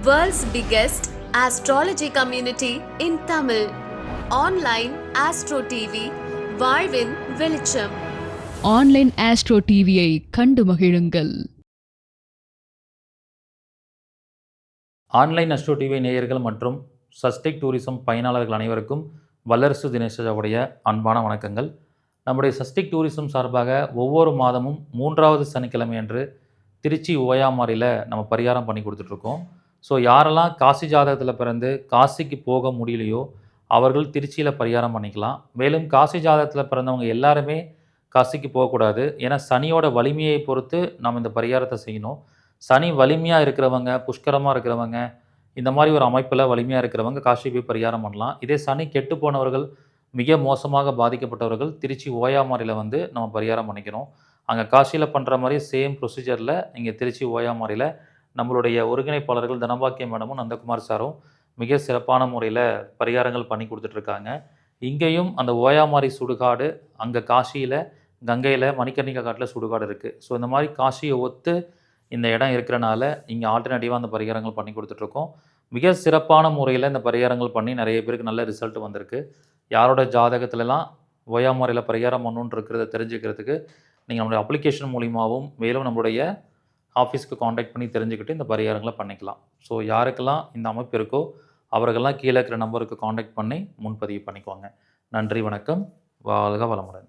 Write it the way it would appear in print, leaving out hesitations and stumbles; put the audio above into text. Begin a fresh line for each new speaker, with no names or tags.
World's biggest astrology community in Tamil. Online Astro TV, வாழ்வின் வெளிச்சம்.
Online astro டிவியை கண்டு மகிழுங்கள்.
ஆன்லைன் அஸ்ட்ரோ டிவி நேயர்கள் மற்றும் சஸ்டெக் டூரிசம் பயனாளர்கள் அனைவருக்கும் வல்லரசு தினேஷாவுடைய அன்பான வணக்கங்கள். நம்முடைய சஸ்டெக் டூரிசம் சார்பாக ஒவ்வொரு மாதமும் 3வது சனிக்கிழமை அன்று திருச்சி ஓயாமாரியில் நம்ம பரிகாரம் பண்ணி கொடுத்துட்ருக்கோம். ஸோ யாரெல்லாம் காசி ஜாதகத்தில் பிறந்து காசிக்கு போக முடியலையோ அவர்கள் திருச்சியில் பரிகாரம் பண்ணிக்கலாம். மேலும் காசி ஜாதகத்தில் பிறந்தவங்க எல்லாருமே காசிக்கு போகக்கூடாது. ஏன்னா சனியோட வலிமையை பொறுத்து நம்ம இந்த பரிகாரத்தை செய்யணும். சனி வலிமையாக இருக்கிறவங்க, புஷ்கரமாக இருக்கிறவங்க, இந்த மாதிரி ஒரு அமைப்பில் வலிமையாக இருக்கிறவங்க காசி போய் பரிகாரம் பண்ணலாம். இதே சனி கெட்டு போனவர்கள், மிக மோசமாக பாதிக்கப்பட்டவர்கள் திருச்சி ஓயாமாரியில் வந்து நம்ம பரிகாரம் பண்ணிக்கணும். அங்கே காசியில் பண்ணுற மாதிரி சேம் ப்ரொசீஜரில் இங்கே திருச்சி ஓயாமாரியில் நம்மளுடைய ஒருங்கிணைப்பாளர்கள் தனபாக்கியம் மேடமும் நந்தகுமார் சாரும் மிக சிறப்பான முறையில் பரிகாரங்கள் பண்ணி கொடுத்துட்ருக்காங்க. இங்கேயும் அந்த ஓயாமாரி சுடுகாடு, அங்கே காசியில் கங்கையில் மணிக்கர்ணிகா காட்டில் சுடுகாடு இருக்குது. ஸோ இந்த மாதிரி காசியை ஒத்து இந்த இடம் இருக்கிறனால இங்கே ஆல்டர்னேட்டிவாக அந்த பரிகாரங்கள் பண்ணி கொடுத்துட்ருக்கோம். மிக சிறப்பான முறையில் இந்த பரிகாரங்கள் பண்ணி நிறைய பேருக்கு நல்ல ரிசல்ட் வந்திருக்கு. யாரோட ஜாதகத்துலலாம் ஓயாமாரியில் பரிகாரம் பண்ணணுன்னு இருக்கிறத தெரிஞ்சுக்கிறதுக்கு நீங்கள் நம்மளுடைய அப்ளிகேஷன் மூலிமாவும் மேலும் நம்மளுடைய ஆஃபீஸ்க்கு காண்டாக்ட் பண்ணி தெரிஞ்சுக்கிட்டு இந்த பரிகாரங்களை பண்ணிக்கலாம். ஸோ யாருக்கெல்லாம் இந்த அமைப்பு இருக்கோ அவர்களெல்லாம் கீழே இருக்கிற நம்பருக்கு காண்டாக்ட் பண்ணி முன்பதிவு பண்ணிக்குவாங்க. நன்றி, வணக்கம், வாழ்க வளமுடன்.